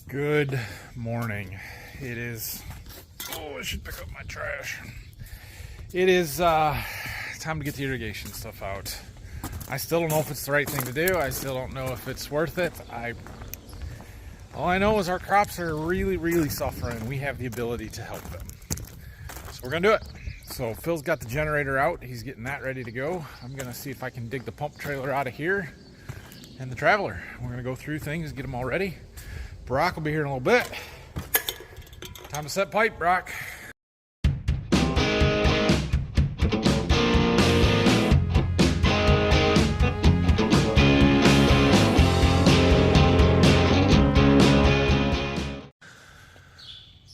Good morning. It is, I should pick up my trash. It is time to get the irrigation stuff out. I still don't know if it's the right thing to do. I still don't know if it's worth it. All I know is our crops are really suffering. We have the ability to help them. So we're gonna do it. So Phil's got the generator out. He's getting that ready to go. I'm gonna see if I can dig the pump trailer out of here and the Traveler. We're gonna go through things, get them all ready. Brock will be here in a little bit. Time to set pipe, Brock.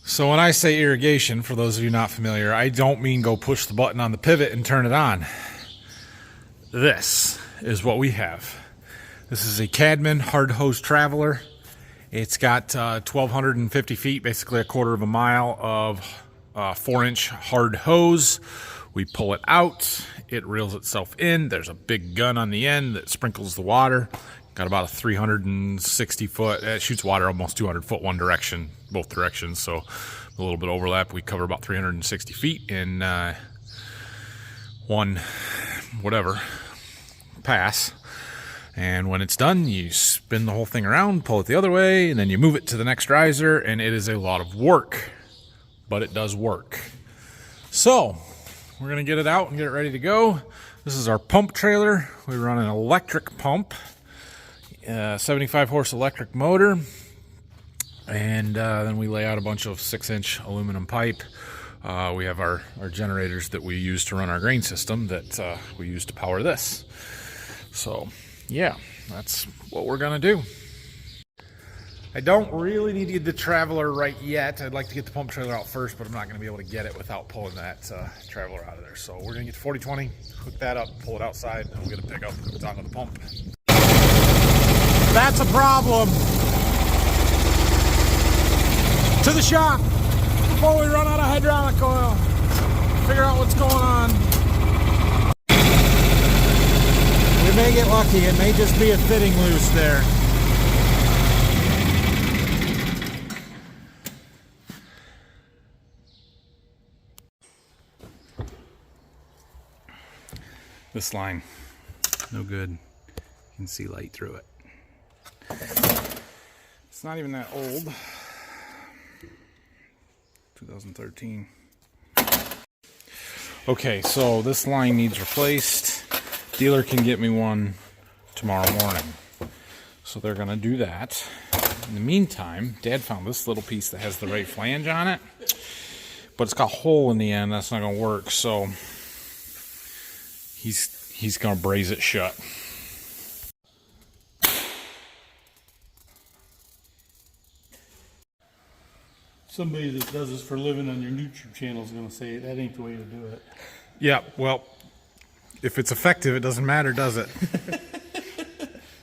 So when I say irrigation, for those of you not familiar, I don't mean go push the button on the pivot and turn it on. This is what we have. This is a Cadman hard hose Traveler. It's got 1,250 feet, basically a quarter of a mile of 4-inch hard hose. We pull it out, it reels itself in. There's a big gun on the end that sprinkles the water. Got about a 360 foot, it shoots water almost 200 foot one direction, both directions, so a little bit of overlap. We cover about 360 feet in one, whatever, pass. And when it's done, you spin the whole thing around, pull it the other way, and then you move it to the next riser, and it is a lot of work, but it does work. So, we're gonna get it out and get it ready to go. This is our pump trailer. We run an electric pump, 75 horse electric motor, and then we lay out a bunch of 6-inch aluminum pipe. We have our generators that we use to run our grain system that we use to power this. So, yeah, that's what we're gonna do. I don't really need to get the Traveler right yet. I'd like to get the pump trailer out first, but I'm not gonna be able to get it without pulling that Traveler out of there. So we're gonna get the 40-20, hook that up, pull it outside, and we'll get a pickup, hook it onto the pump. That's a problem. To the shop before we run out of hydraulic oil. Figure out what's going on. We may get lucky. It may just be a fitting loose there. This line, no good. You can see light through it. It's not even that old. 2013. Okay, so this line needs replaced. Dealer can get me one tomorrow morning. So they're gonna do that. In the meantime, Dad found this little piece that has the right flange on it, but it's got a hole in the end. That's not gonna work, so he's gonna braze it shut. Somebody that does this for a living on your YouTube channel is going to say that ain't the way to do it. Yeah, well, if it's effective, it doesn't matter, does it?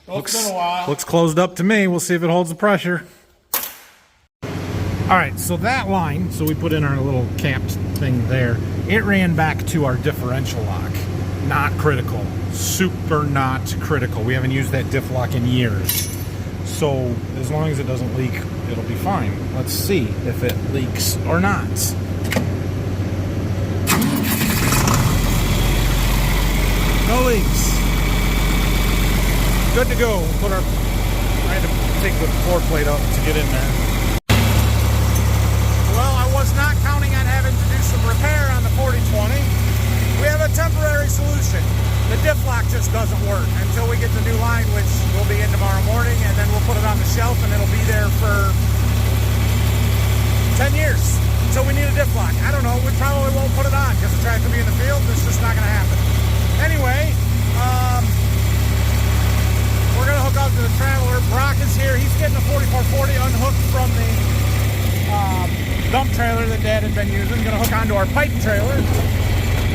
Well, it's been a while. Looks closed up to me. We'll see if it holds the pressure. All right, so that line, so we put in our little capped thing there. It ran back to our differential lock. Not critical. Super not critical. We haven't used that diff lock in years. So as long as it doesn't leak, it'll be fine. Let's see if it leaks or not. No leaks. Good to go. We'll I had to take the floor plate up to get in there. Well, I was not counting on having to do some repair on the 4020. We have a temporary solution. The diff lock just doesn't work until we get the new line, which will be in tomorrow morning, and then we'll put it on the shelf and it'll be there for 10 years until we need a diff lock. I don't know, we probably won't put it on because the track will be in the field. It's just not gonna happen. Anyway, we're gonna hook up to the Traveler. Brock is here. He's getting a 4440 unhooked from the dump trailer that Dad had been using. Gonna hook onto our pipe trailer.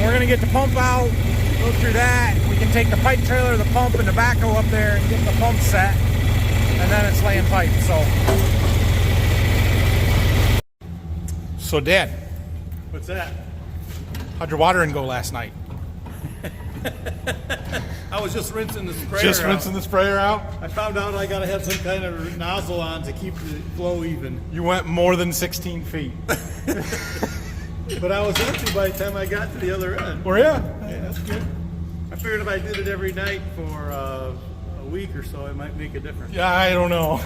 We're gonna get the pump out, go through that. We can take the pipe trailer, the pump, and the backhoe up there and get the pump set, and then it's laying pipe. So Dad, What's that? how'd your watering go last night? I was just rinsing the sprayer Just out. rinsing the sprayer out? I found out I gotta have some kind of nozzle on to keep the flow even. You went more than 16 feet. But I was empty by the time I got to the other end. Were ya? Yeah, that's good. I figured if I did it every night for a week or so, it might make a difference. Yeah, I don't know.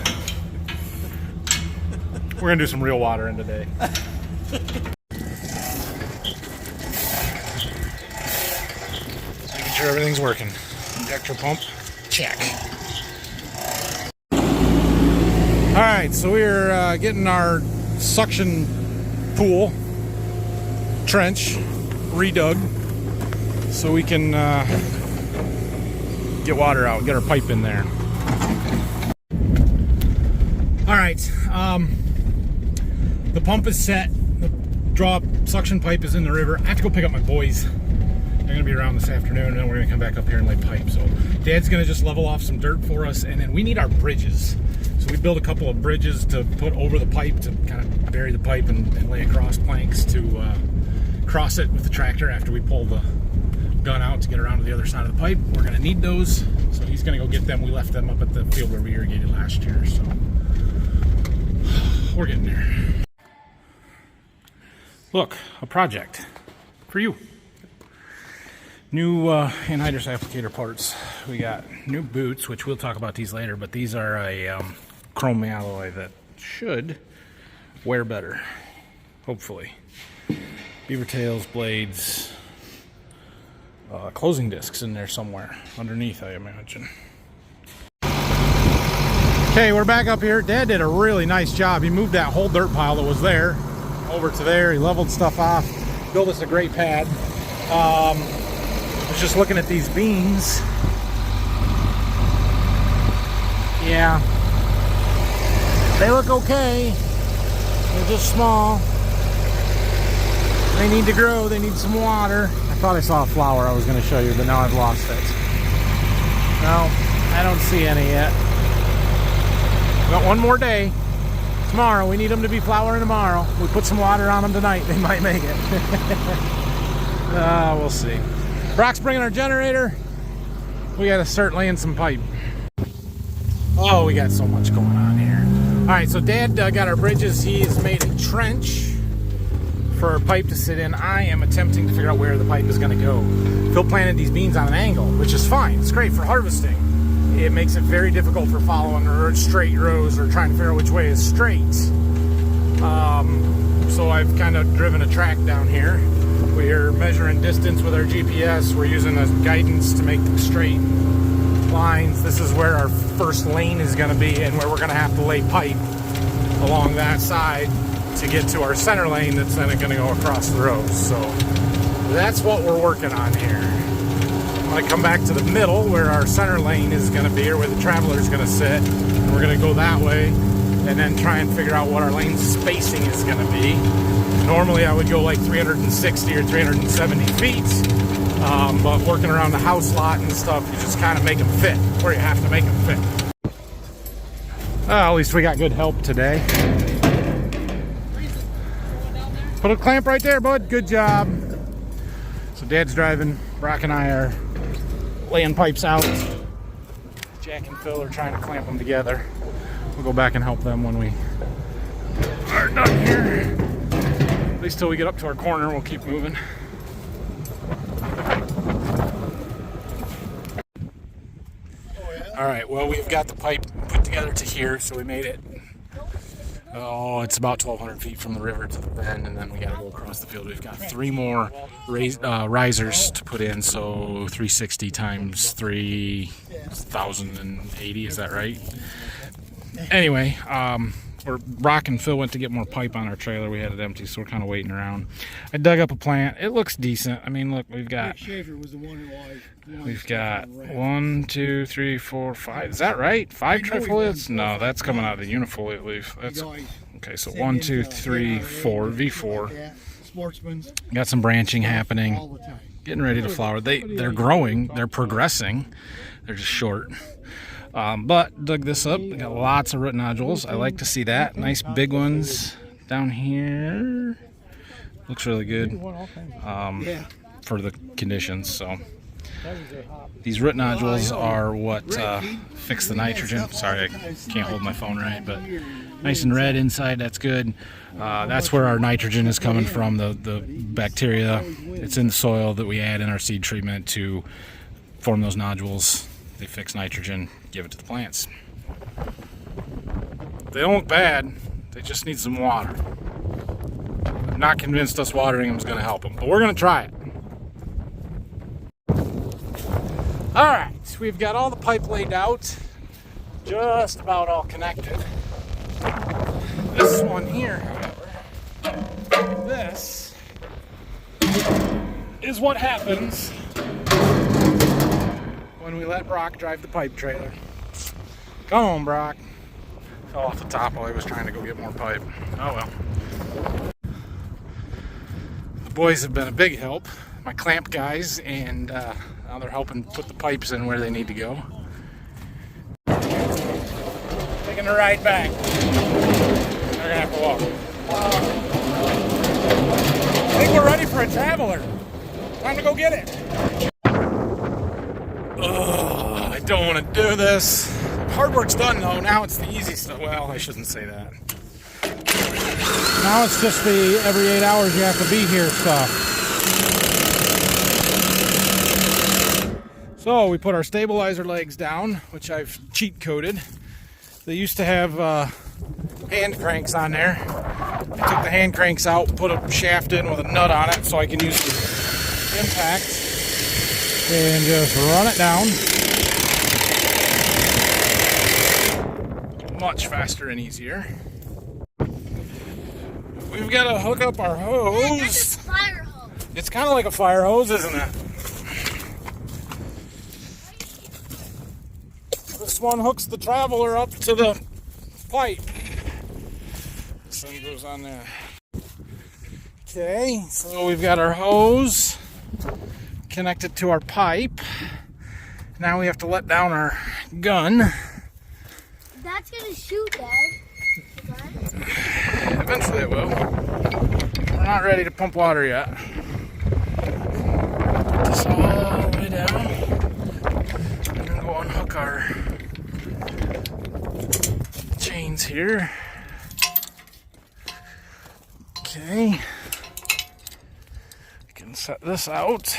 We're gonna do some real water in today. Making sure everything's working. Injector pump, check. All right, so we're getting our suction pool trench redug so we can get water out, get our pipe in there. All right, the pump is set. The drop suction pipe is in the river. I have to go pick up my boys. They're gonna be around this afternoon, and then we're gonna come back up here and lay pipe. So Dad's gonna just level off some dirt for us, and then we need our bridges. So we built a couple of bridges to put over the pipe to kind of bury the pipe and lay across planks to cross it with the tractor after we pull the gun out to get around to the other side of the pipe. We're gonna need those, so he's gonna go get them. We left them up at the field where we irrigated last year, so we're getting there. Look, a project for you. New anhydrous applicator parts. We got new boots, which we'll talk about these later, but these are a chrome alloy that should wear better, hopefully. Beaver tails, blades, closing discs in there somewhere underneath, I imagine. Okay, we're back up here. Dad did a really nice job. He moved that whole dirt pile that was there over to there. He leveled stuff off, built us a great pad. I was just looking at these beans. Yeah, they look okay. They're just small. They need to grow. They need some water. I thought I saw a flower I was going to show you, but now I've lost it. No, I don't see any yet. We got one more day. Tomorrow, we need them to be flowering tomorrow. We put some water on them tonight. They might make it. We'll see. Brock's bringing our generator. We got to start laying some pipe. Oh, we got so much going on here. All right, so Dad got our bridges. He's made a trench for a pipe to sit in. I am attempting to figure out where the pipe is going to go. Phil planted these beans on an angle, which is fine. It's great for harvesting. It makes it very difficult for following or straight rows or trying to figure out which way is straight. So I've kind of driven a track down here. We're measuring distance with our GPS. We're using a guidance to make straight lines. This is where our first lane is going to be and where we're going to have to lay pipe along that side to get to our center lane that's then going to go across the road. So that's what we're working on here. I'm going to come back to the middle where our center lane is going to be, or where the traveler is going to sit. And we're going to go that way and then try and figure out what our lane spacing is going to be. Normally I would go like 360 or 370 feet, but working around the house lot and stuff, you just kind of make them fit where you have to make them fit. At least we got good help today. Put a clamp right there, bud. Good job. So Dad's driving. Brock and I are laying pipes out. Jack and Phil are trying to clamp them together. We'll go back and help them when we are done here. At least till we get up to our corner, we'll keep moving. All right, well, we've got the pipe put together to here, so we made it. Oh, it's about 1,200 feet from the river to the bend, and then we got to go across the field. We've got 3 more risers to put in, so 360 times 3,080, is that right? Anyway, Brock and Phil went to get more pipe on our trailer. We had it empty, so we're kind of waiting around. I dug up a plant. It looks decent. I mean, look, we've got 1, 2, 3, 4, 5. Is that right? 5 trifoliates? No, that's coming out of the unifoliate leaf. That's okay. So 1, 2, 3, 4 V4. Got some branching happening. Getting ready to flower. They're growing. They're progressing. They're just short. But dug this up. We got lots of root nodules. I like to see that. Nice big ones down here. Looks really good for the conditions. So These root nodules are what fix the nitrogen. Sorry, I can't hold my phone right, but nice and red inside, that's good. That's where our nitrogen is coming from, the bacteria. It's in the soil that we add in our seed treatment to form those nodules. They fix nitrogen, give it to the plants. They don't look bad, they just need some water. I'm not convinced us watering them is going to help them, but we're going to try it. Alright, we've got all the pipe laid out, just about all connected. This one here, however, this is what happens when we let Brock drive the pipe trailer. Come on, Brock. Fell off the top while I was trying to go get more pipe. Oh well. The boys have been a big help, my clamp guys, and now they're helping put the pipes in where they need to go. Taking the ride back. They're gonna have to walk. I think we're ready for a traveler. Time to go get it. Ugh, I don't want to do this. Hard work's done though. Now it's the easy stuff. Well, I shouldn't say that. Now it's just the every 8 hours you have to be here stuff. So we put our stabilizer legs down, which I've cheat coated. They used to have hand cranks on there. I took the hand cranks out, put a shaft in with a nut on it so I can use the impact and just run it down. Much faster and easier. We've got to hook up our hose. That's a fire hose. It's kind of like a fire hose, isn't it? This one hooks the traveler up to the pipe. This thing goes on there. Okay, so we've got our hose connected to our pipe. Now we have to let down our gun. That's gonna shoot, Dad. Eventually it will. We're not ready to pump water yet. Put this all the way down. And then go unhook our chains here. Okay. You can set this out.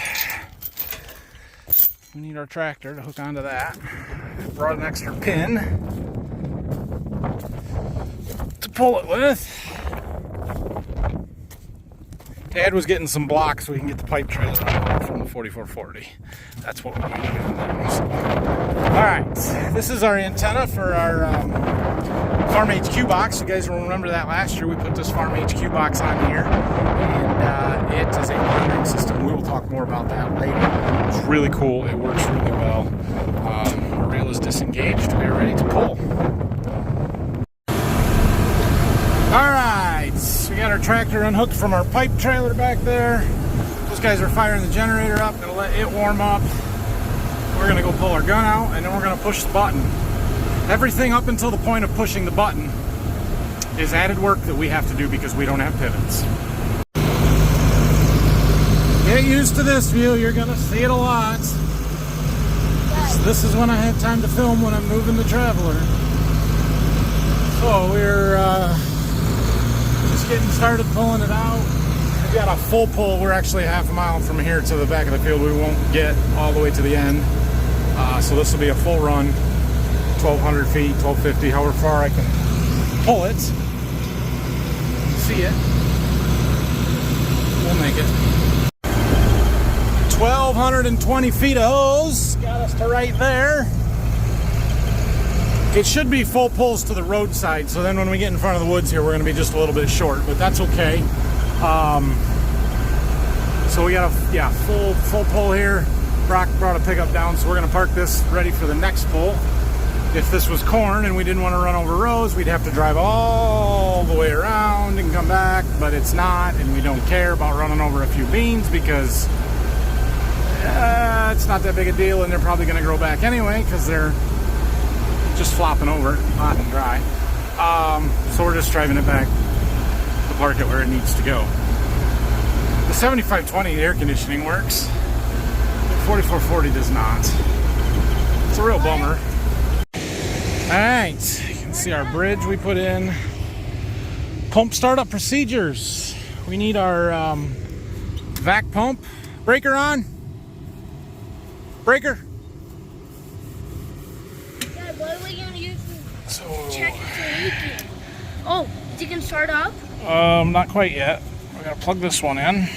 We need our tractor to hook onto that. Brought an extra pin to pull it with. Dad was getting some blocks so we can get the pipe trailer out from the 4440. That's what we're going to do now. So. Alright, this is our antenna for our Farm HQ box. You guys will remember that last year we put this Farm HQ box on here. And it is a monitoring system. We will talk more about that later. It's really cool. It works really well. Our reel is disengaged. We are ready to pull. Alright, we got our tractor unhooked from our pipe trailer back there. Those guys are firing the generator up. Gonna let it warm up. We're gonna go pull our gun out and then we're gonna push the button. Everything up until the point of pushing the button is added work that we have to do because we don't have pivots. Get used to this view, you're gonna see it a lot. This is when I have time to film when I'm moving the traveler. So we're just getting started pulling it out. We've got a full pull. We're actually half a mile from here to the back of the field. We won't get all the way to the end. So this will be a full run, 1,200 feet, 1,250, however far I can pull it. See it. We'll make it. 1,220 feet of hose. Got us to right there. It should be full pulls to the roadside, so then when we get in front of the woods here, we're going to be just a little bit short, but that's okay. So we got a full pull here. Brock brought a pickup down, so we're going to park this ready for the next pull. If this was corn and we didn't want to run over rows, we'd have to drive all the way around and come back, but it's not, and we don't care about running over a few beans because it's not that big a deal, and they're probably going to grow back anyway because they're just flopping over it, hot and dry. So we're just driving it back to park it where it needs to go. The 7520 air conditioning works. 4440 does not. It's a real bummer. Alright, you can see our bridge we put in. Pump startup procedures. We need our vac pump. Breaker on. Breaker. Dad, what are we gonna use to So, check if it's leaking? Oh, is it gonna start up? not quite yet. We gotta plug this one in.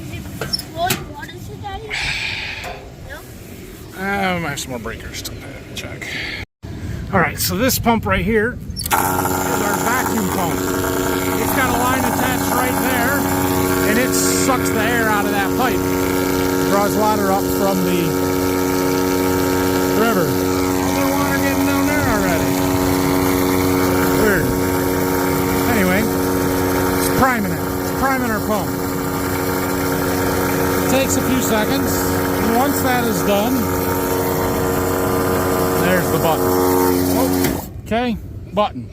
Is it flowing water to Daddy? No? I have some more breakers to check. Alright, so this pump right here is our vacuum pump. It's got a line attached right there, and it sucks the air out of that pipe. It draws water up from the river. A little water getting down there already. Weird. Anyway, it's priming it. It's priming our pump. It takes a few seconds, and once that is done, there's the button. Okay, button.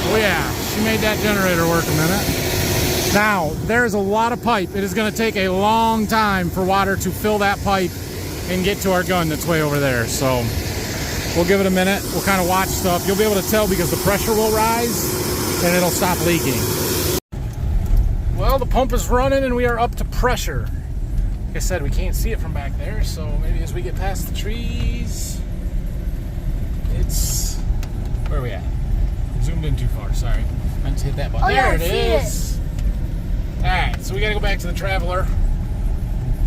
Oh yeah, she made that generator work a minute. Now, there's a lot of pipe. It is going to take a long time for water to fill that pipe and get to our gun that's way over there. So we'll give it a minute. We'll kind of watch stuff. You'll be able to tell because the pressure will rise and it'll stop leaking. Well, the pump is running and we are up to pressure. Like I said, we can't see it from back there, so maybe as we get past the trees, it's... Where are we at? Zoomed in too far, sorry. I meant to hit that button. Oh, yeah, there it is. Alright, so we gotta go back to the Traveler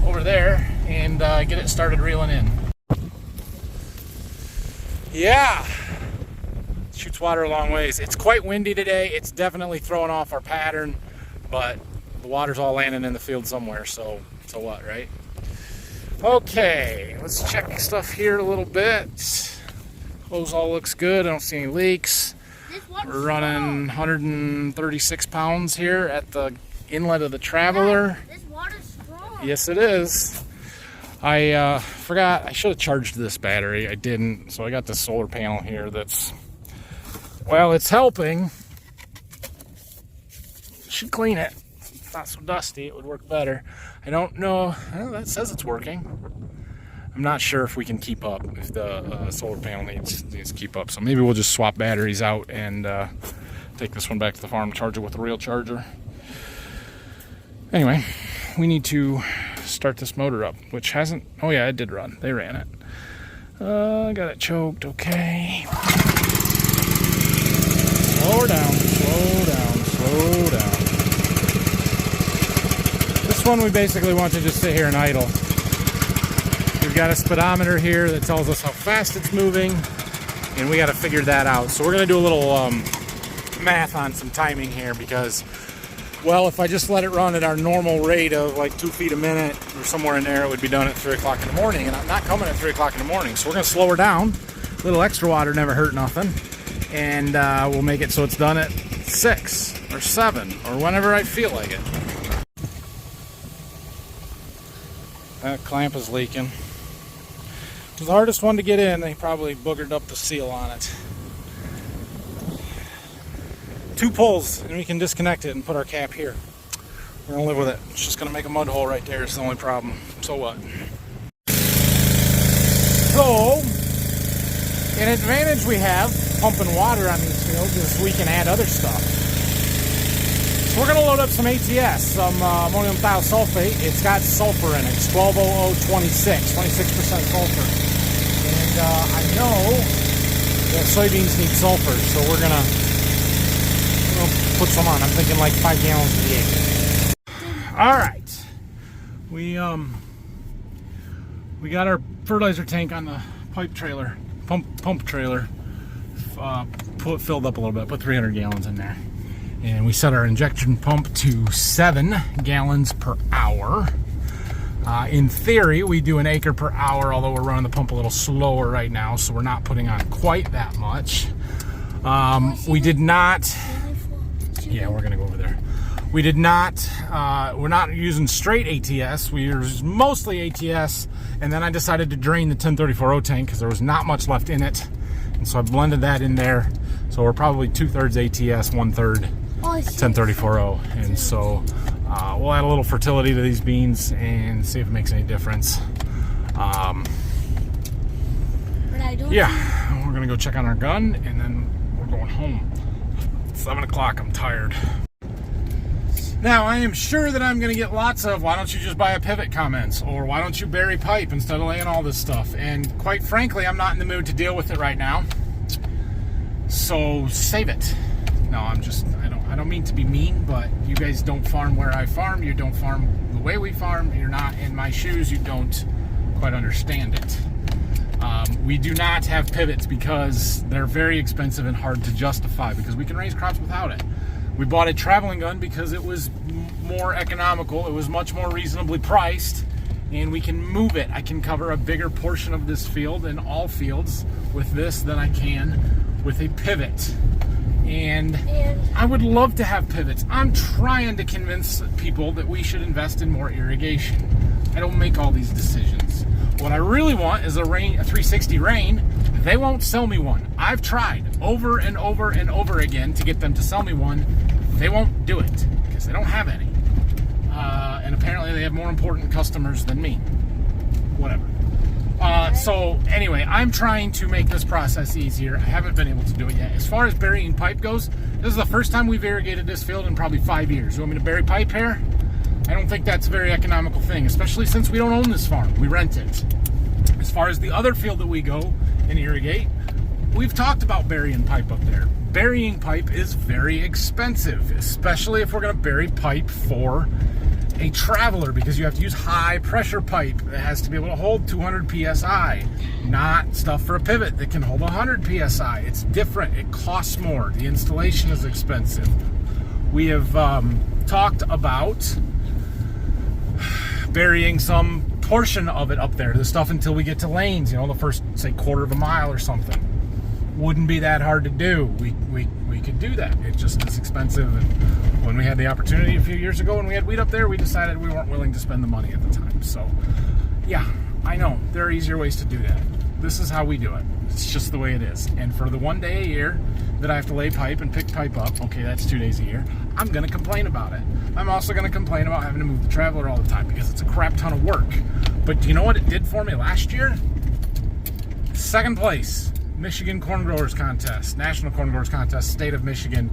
over there and get it started reeling in. Yeah. Shoots water a long ways. It's quite windy today. It's definitely throwing off our pattern, but the water's all landing in the field somewhere, so what, right? Okay, let's check stuff here a little bit. Hose all looks good. I don't see any leaks. We're running 136 pounds here at the inlet of the Traveler. This water's strong. Yes, it is. I forgot. I should have charged this battery. I didn't. So I got this solar panel here that's, well, it's helping. Should clean it. It's not so dusty. It would work better. I don't know. Well, that says it's working. I'm not sure if we can keep up, if the solar panel needs to keep up. So maybe we'll just swap batteries out and take this one back to the farm, charge it with a real charger. Anyway, we need to start this motor up, which hasn't... Oh yeah, it did run. They ran it. Got it choked. Okay. Slow her down. Slow down. Slow down. This one we basically want to just sit here and idle. We've got a speedometer here that tells us how fast it's moving, and we got to figure that out. So we're going to do a little math on some timing here because, well, if I just let it run at our normal rate of like 2 feet a minute or somewhere in there, it would be done at 3 o'clock in the morning, and I'm not coming at 3 o'clock in the morning. So we're going to slow her down. A little extra water never hurt nothing, and we'll make it so it's done at 6 or 7 or whenever I feel like it. That clamp is leaking. It was the hardest one to get in. They probably boogered up the seal on it. 2 pulls and we can disconnect it and put our cap here. We're gonna live with it. It's just gonna make a mud hole right there. It's the only problem. So what? So, an advantage we have pumping water on these fields is we can add other stuff. So we're gonna load up some ATS, some ammonium thiosulfate. It's got sulfur in it. It's 120026, 26% sulfur. And I know that soybeans need sulfur, so we're gonna put some on. I'm thinking like 5 gallons to the acre. All right, we got our fertilizer tank on the pipe trailer, pump trailer, filled up a little bit. Put 300 gallons in there. And we set our injection pump to 7 gallons per hour. In theory, we do an acre per hour, although we're running the pump a little slower right now, so we're not putting on quite that much. We did not... Yeah, we're going to go over there. We did not... we're not using straight ATS. We use mostly ATS, and then I decided to drain the 1034O tank because there was not much left in it. And so I blended that in there. So we're probably 2/3 ATS, 1/3 1034O, and so We'll add a little fertility to these beans and see if it makes any difference. Yeah, we're gonna go check on our gun and then we're going home. 7 o'clock, I'm tired. Now, I am sure that I'm gonna get lots of, why don't you just buy a pivot comments, or why don't you bury pipe instead of laying all this stuff? And quite frankly, I'm not in the mood to deal with it right now. So save it. No, I don't mean to be mean, but you guys don't farm where I farm. You don't farm the way we farm. You're not in my shoes. You don't quite understand it. We do not have pivots because they're very expensive and hard to justify because we can raise crops without it. We bought a traveling gun because it was more economical. It was much more reasonably priced, and we can move it. I can cover a bigger portion of this field and all fields with this than I can with a pivot. And I would love to have pivots. I'm trying to convince people that we should invest in more irrigation. I don't make all these decisions. What I really want is a 360 rain. They won't sell me one. I've tried over and over and over again to get them to sell me one. They won't do it because they don't have any. And apparently they have more important customers than me. Whatever. So anyway, I'm trying to make this process easier. I haven't been able to do it yet. As far as burying pipe goes, this is the first time we've irrigated this field in probably 5 years. You want me to bury pipe here? I don't think that's a very economical thing, especially since we don't own this farm. We rent it. As far as the other field that we go and irrigate, we've talked about burying pipe up there. Burying pipe is very expensive, especially if we're going to bury pipe for a traveler, because you have to use high pressure pipe that has to be able to hold 200 psi, not stuff for a pivot that can hold 100 psi. It's different. It costs more. The installation is expensive. We have talked about burying some portion of it up there, the stuff until we get to lanes, you know, the first, say, quarter of a mile or something. Wouldn't be that hard to do. We could do that. It just is expensive. And when we had the opportunity a few years ago when we had wheat up there, we decided we weren't willing to spend the money at the time. So, yeah, I know. There are easier ways to do that. This is how we do it. It's just the way it is. And for the 1 day a year that I have to lay pipe and pick pipe up, okay, that's 2 days a year, I'm going to complain about it. I'm also going to complain about having to move the traveler all the time because it's a crap ton of work. But do you know what it did for me last year? Second place. Michigan Corn Growers Contest, National Corn Growers Contest, State of Michigan,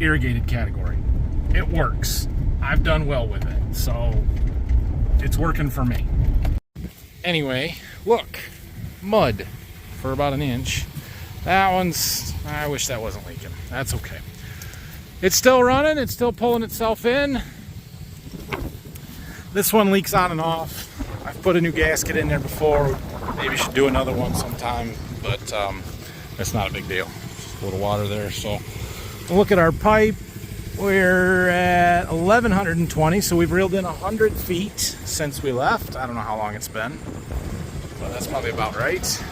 irrigated category. It works. I've done well with it, so it's working for me. Anyway, look, mud for about an inch. That one's, I wish that wasn't leaking. That's okay. It's still running, it's still pulling itself in. This one leaks on and off. I've put a new gasket in there before. Maybe should do another one sometime, but it's not a big deal. Just a little water there. So look at our pipe. We're at 1,120, so we've reeled in 100 feet since we left. I don't know how long it's been, but that's probably about right.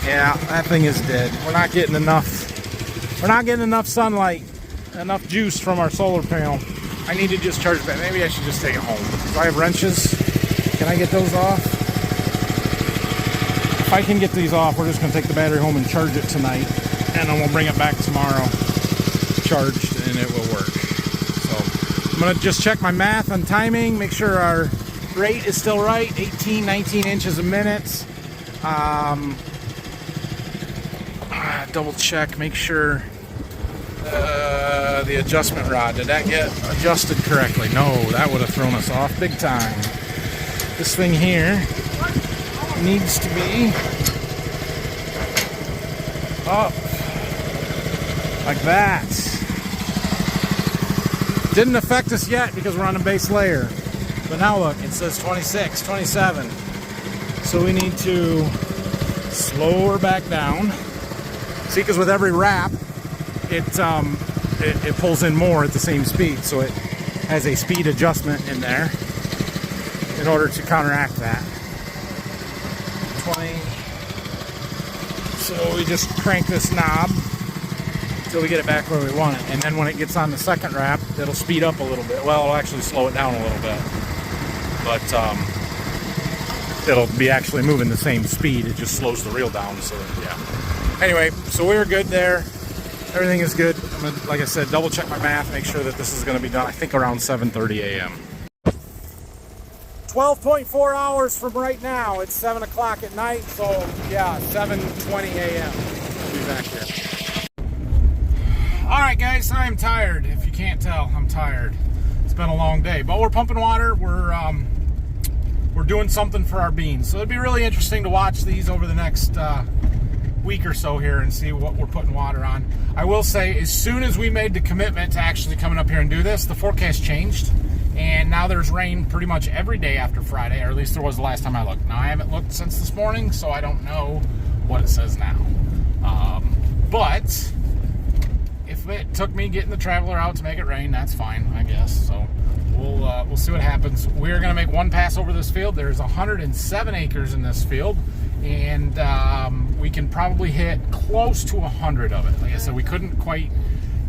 Yeah, that thing is dead. We're not getting enough. We're not getting enough sunlight, enough juice from our solar panel. I need to just charge it back. Maybe I should just take it home. Do I have wrenches? Can I get those off? If I can get these off, we're just going to take the battery home and charge it tonight. And then we'll bring it back tomorrow charged, and it will work. So I'm going to just check my math on timing, make sure our rate is still right, 18, 19 inches a minute. Double check, make sure the adjustment rod, did that get adjusted correctly? No, that would have thrown us off big time. This thing here needs to be up like that. Didn't affect us yet because we're on a base layer, but now look, it says 26, 27, so we need to slow her back down. See, because with every wrap it pulls in more at the same speed, so it has a speed adjustment in there in order to counteract that. 20. So we just crank this knob until we get it back where we want it, and then when it gets on the second wrap, it'll speed up a little bit. Well, it'll actually slow it down a little bit, but it'll be actually moving the same speed. It just slows the reel down. So yeah. Anyway, so we're good there. Everything is good. I'm gonna, like I said, double check my math, make sure that this is gonna be done, I think around 7:30 a.m. 12.4 hours from right now. It's 7 o'clock at night, so yeah, 7:20 a.m. I'll be back here. All right, guys, I'm tired. If you can't tell, I'm tired. It's been a long day, but we're pumping water. We're doing something for our beans, so it'd be really interesting to watch these over the next week or so here and see what we're putting water on. I will say, as soon as we made the commitment to actually coming up here and do this, the forecast changed, and now there's rain pretty much every day after Friday, or at least there was the last time I looked. Now, I haven't looked since this morning, so I don't know what it says now. But if it took me getting the traveler out to make it rain, that's fine, I guess. So we'll see what happens. We're going to make one pass over this field. There's 107 acres in this field, and we can probably hit close to 100 of it. Like I said, we couldn't quite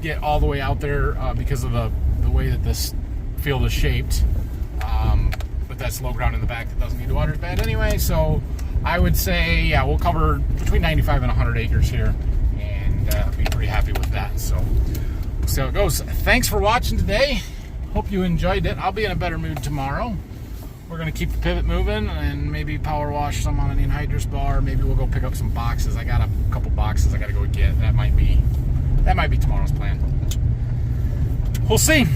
get all the way out there because of the way that this field is shaped. But that's low ground in the back that doesn't need water as bad anyway. So I would say, yeah, we'll cover between 95 and 100 acres here, and be pretty happy with that. So we'll see how it goes. Thanks for watching today. Hope you enjoyed it. I'll be in a better mood tomorrow. We're going to keep the pivot moving and maybe power wash some on an anhydrous bar. Maybe we'll go pick up some boxes. I got a couple boxes I got to go get. That might be tomorrow's plan. We'll see.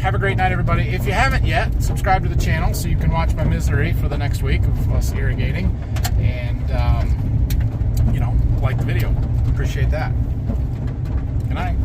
Have a great night, everybody. If you haven't yet, subscribe to the channel so you can watch my misery for the next week of us irrigating. And, like the video. Appreciate that. Good night.